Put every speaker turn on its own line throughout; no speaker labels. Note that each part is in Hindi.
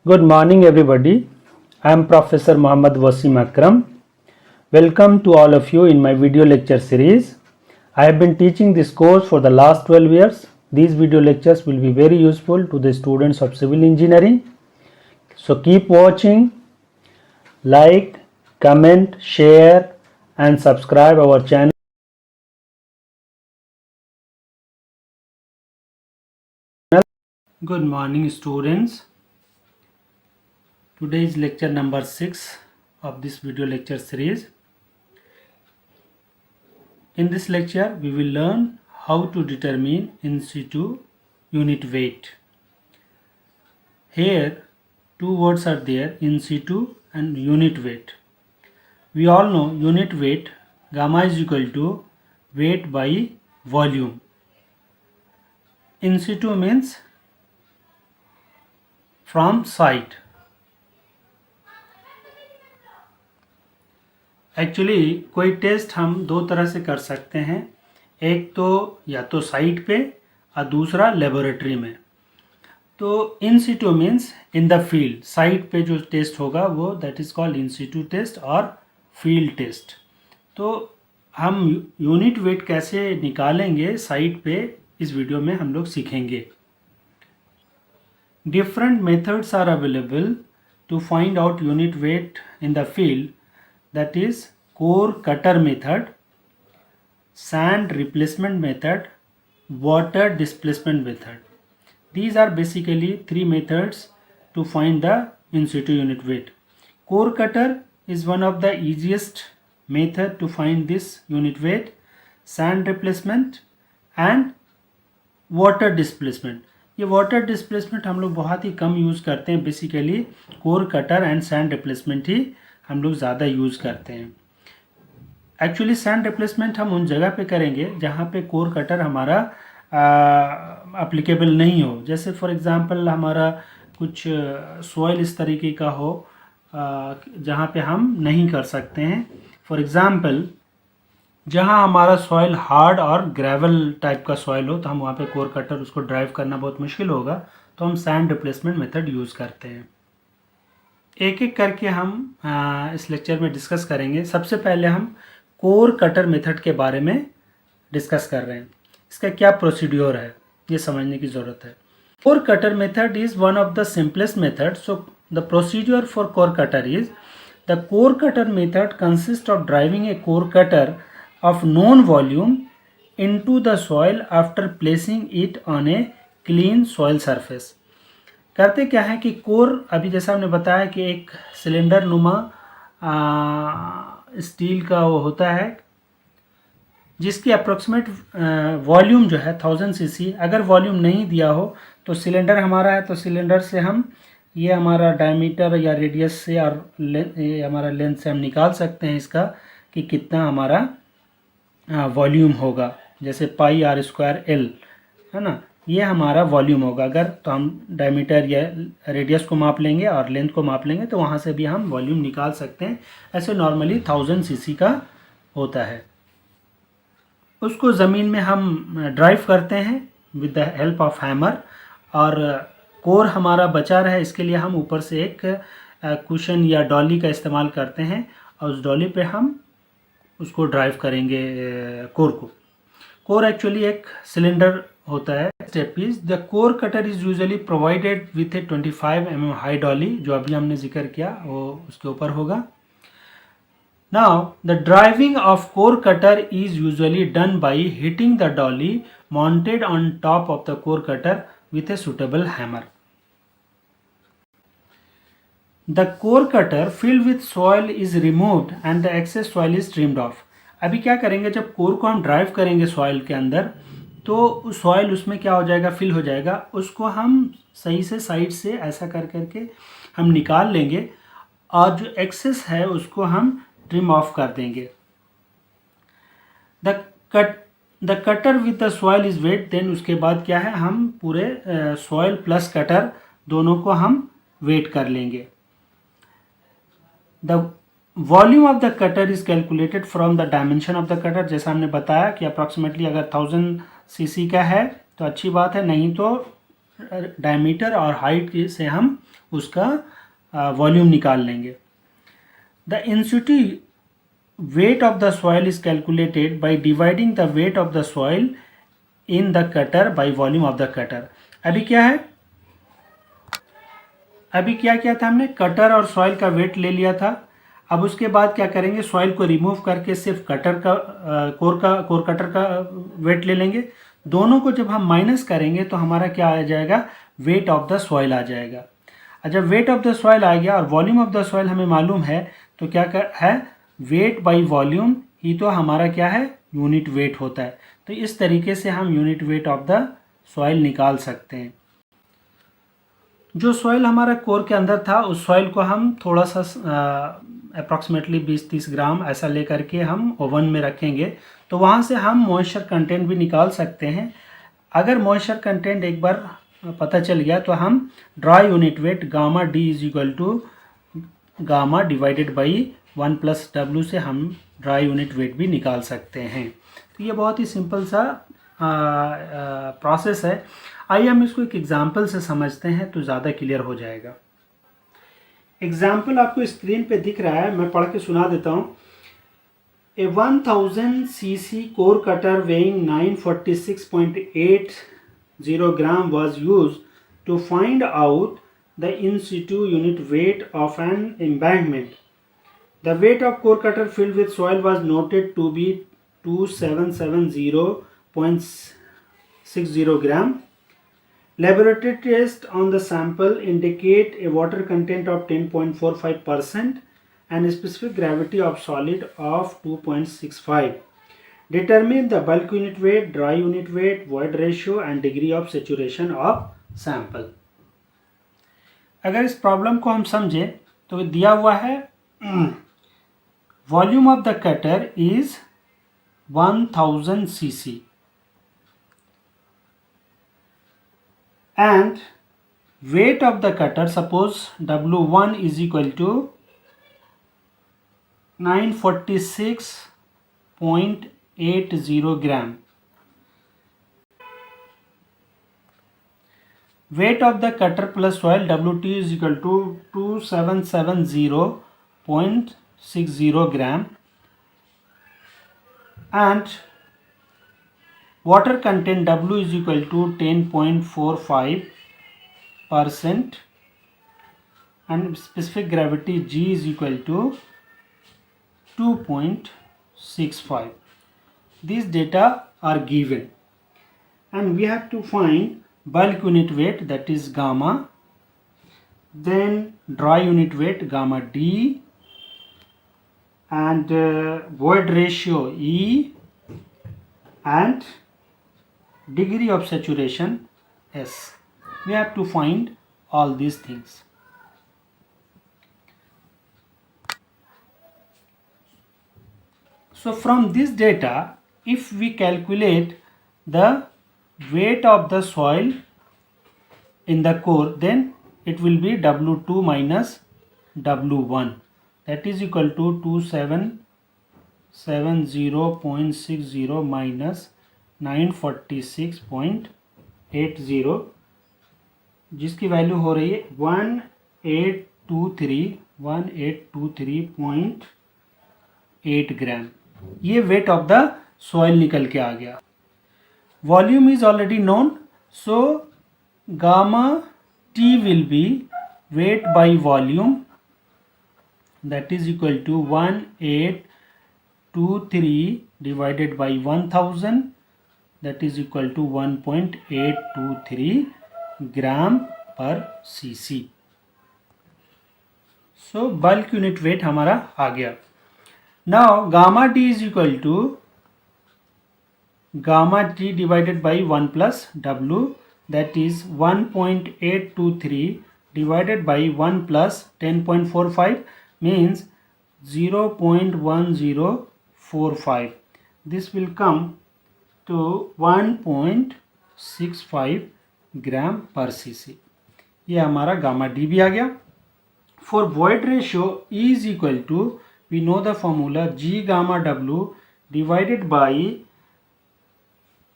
Good morning, everybody. I am Professor Muhammad Wasim Akram. Welcome to all of you in my video lecture series. I have been teaching this course for the last 12 years. These video lectures will be very useful to the students of civil engineering. So keep watching, like, comment, share, and subscribe our channel. Good morning, students. Today is lecture number 6 of this video lecture series. In this lecture, we will learn how to determine in situ unit weight. Here, two words are there, in situ and unit weight. We all know unit weight, gamma is equal to weight by volume. In situ means from site. Actually कोई टेस्ट हम दो तरह से कर सकते हैं, एक तो या तो साइट पे और दूसरा लेबोरेटरी में. तो in situ means in the field, site पे जो टेस्ट होगा वो that is called in situ test और फील्ड टेस्ट. तो हम यूनिट वेट कैसे निकालेंगे साइट पे, इस वीडियो में हम लोग सीखेंगे. Different methods are available to find out unit weight in the field. That is core cutter method, sand replacement method, water displacement method. These are basically three methods to find the in situ unit weight. Core cutter is one of the easiest method to find this unit weight. Sand replacement and water displacement. ये वाटर डिस्प्लेसमेंट हम लोग बहुत ही कम यूज़ करते हैं. Basically core cutter and sand replacement ही हम लोग ज़्यादा यूज़ करते हैं. एक्चुअली सैंड रिप्लेसमेंट हम उन जगह पे करेंगे जहाँ पे कोर कटर हमारा अप्लीकेबल नहीं हो. जैसे फॉर एग्ज़ाम्पल हमारा कुछ सॉइल इस तरीके का हो जहाँ पे हम नहीं कर सकते हैं. फॉर एग्ज़ाम्पल जहाँ हमारा सॉइल हार्ड और ग्रेवल टाइप का सॉइल हो तो हम वहाँ पे कोर कटर उसको ड्राइव करना बहुत मुश्किल होगा, तो हम सैंड रिप्लेसमेंट मेथड यूज़ करते हैं. एक एक करके हम इस लेक्चर में डिस्कस करेंगे. सबसे पहले हम कोर कटर मेथड के बारे में डिस्कस कर रहे हैं. इसका क्या प्रोसीड्योर है ये समझने की ज़रूरत है. Core cutter method is one of the simplest method. So the procedure for core cutter is the core cutter method consist of driving A core cutter of known volume into the soil after placing it on a clean soil surface. करते क्या है कि कोर, अभी जैसा हमने बताया कि एक सिलेंडर नुमा स्टील का वो होता है जिसकी अप्रोक्सीमेट वॉल्यूम जो है 1000 cc. अगर वॉल्यूम नहीं दिया हो तो सिलेंडर हमारा है, तो सिलेंडर से हम ये हमारा डायमीटर या रेडियस से और ये हमारा लेंथ से हम निकाल सकते हैं इसका कि कितना हमारा वॉल्यूम होगा. जैसे पाई आर स्क्वायर एल है ना, ये हमारा वॉल्यूम होगा. अगर तो हम डायमीटर या रेडियस को माप लेंगे और लेंथ को माप लेंगे तो वहाँ से भी हम वॉल्यूम निकाल सकते हैं. ऐसे नॉर्मली 1000 cc का होता है. उसको ज़मीन में हम ड्राइव करते हैं with the help of hammer, और कोर हमारा बचा रहे इसके लिए हम ऊपर से एक कुशन या डॉली का इस्तेमाल करते हैं और उस डॉली पे हम उसको ड्राइव करेंगे कोर को. कोर एक्चुअली एक सिलेंडर होता है. Step is the core cutter is usually provided with a 25 mm high dolly, जो अभी हमने जिक्र किया वो उसके ऊपर होगा. Now the driving of core cutter is usually done by hitting the dolly mounted on top of the core cutter with a suitable hammer. The core cutter filled with soil is removed and the excess soil is trimmed off. अभी क्या करेंगे, जब कोर को हम ड्राइव करेंगे सॉइल के अंदर तो सॉइल उसमें क्या हो जाएगा, फिल हो जाएगा. उसको हम सही से साइड से ऐसा कर करके हम निकाल लेंगे और जो एक्सेस है उसको हम ट्रिम ऑफ कर देंगे. The cutter with the soil is weighed. Then उसके बाद क्या है, हम पूरे सॉइल प्लस कटर दोनों को हम वेट कर लेंगे. The volume of the cutter is calculated from the dimension of the cutter. जैसा हमने बताया कि अप्रॉक्सीमेटली अगर 1000 cc का है तो अच्छी बात है, नहीं तो डायमीटर और हाइट से हम उसका वॉल्यूम निकाल लेंगे। The in situ weight of the soil is calculated by dividing the weight of the soil in the cutter by volume of the cutter। अभी क्या है, अभी क्या किया था हमने, कटर और सॉइल का वेट ले लिया था। अब उसके बाद क्या करेंगे, सॉइल को रिमूव करके सिर्फ कटर का कोर कटर का वेट ले लेंगे। दोनों को जब हम माइनस करेंगे तो हमारा क्या आ जाएगा, वेट ऑफ द सॉइल आ जाएगा। जब वेट ऑफ द सॉइल आ गया और वॉल्यूम ऑफ द सॉइल हमें मालूम है तो क्या है, वेट बाई वॉल्यूम ही तो हमारा क्या है, यूनिट वेट होता है। तो इस तरीके से हम unit weight of the soil निकाल सकते हैं। जो सॉइल हमारा कोर के अंदर था उस सॉइल को हम थोड़ा सा अप्रॉक्सीमेटली 20-30 ग्राम ऐसा लेकर के हम ओवन में रखेंगे, तो वहाँ से हम मॉइस्चर कंटेंट भी निकाल सकते हैं। अगर मॉइस्चर कंटेंट एक बार पता चल गया तो हम dry unit weight gamma d is equal to gamma divided by 1 plus डब्ल्यू से हम ड्राई यूनिट वेट भी निकाल सकते हैं। तो ये बहुत ही सिंपल सा प्रोसेस है। आइए हम इसको एक एग्जाम्पल से समझते हैं तो ज़्यादा क्लियर हो जाएगा। एग्जाम्पल आपको स्क्रीन पे दिख रहा है, मैं पढ़ के सुना देता हूँ। ए 1000 cc core cutter weighing 946.80 gram was used to find out the in situ unit weight of an embankment. The weight of core cutter filled with soil was noted to be 2770.60 gram. Laboratory tests on the sample indicate a water content of 10.45% and a specific gravity of solid of 2.65. Determine the bulk unit weight, dry unit weight, void ratio and degree of saturation of sample. अगर इस प्रॉब्लम को हम समझें तो दिया हुआ है volume of the cutter is 1000 cc and weight of the cutter, suppose W1 is equal to 946.80 gram. Weight of the cutter plus soil W2 is equal to 2770.60 gram and water content W is equal to 10.45% and specific gravity G is equal to 2.65. These data are given and we have to find bulk unit weight, that is gamma, then dry unit weight gamma D, and void ratio E, and degree of saturation S. We have to find all these things. So from this data, if we calculate the weight of the soil in the core, then it will be W2 minus W1, that is equal to 2770.60 minus 946.80, जिसकी वैल्यू हो रही है 1823.8 ग्राम। ये वेट ऑफ द सॉइल निकल के आ गया। Volume is already known, so gamma T will be weight by volume, that is equal to 1823 divided by 1000, that is equal to 1.823 gram per cc. So bulk unit weight हमारा आ गया। Now gamma D is equal to gamma T divided by 1 plus W, that is 1.823 divided by 1 plus 10.45 means 0.1045. This will come to 1.65 ग्राम पर cc. ये हमारा गामा डी भी आ गया। For void ratio E is equal to, we know the formula, G gamma W divided by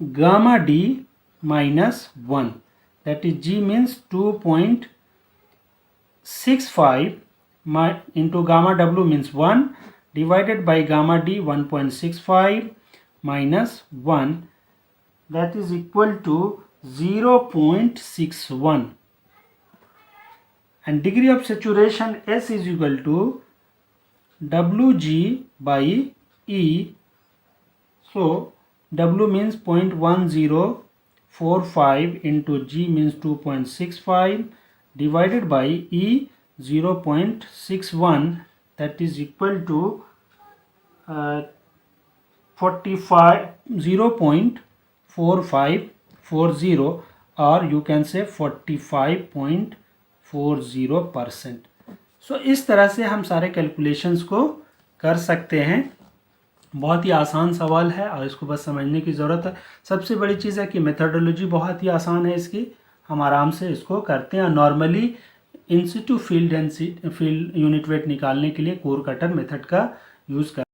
gamma D minus 1, that is G means 2.65 0.65 into gamma W means 1 divided by gamma D 1.65 minus 1, that is equal to 0.61, and degree of saturation S is equal to Wg by E. So W means 0.1045 into G means 2.65 divided by E 0.61, that is equal to 0.4540, or you can say 45.40%. सो इस तरह से हम सारे कैलकुलेशंस को कर सकते हैं। बहुत ही आसान सवाल है और इसको बस समझने की ज़रूरत है। सबसे बड़ी चीज़ है कि मेथडोलॉजी बहुत ही आसान है इसकी, हम आराम से इसको करते हैं। Normally in Situ field unit weight निकालने के लिए कोर कटर मेथड का यूज़ कर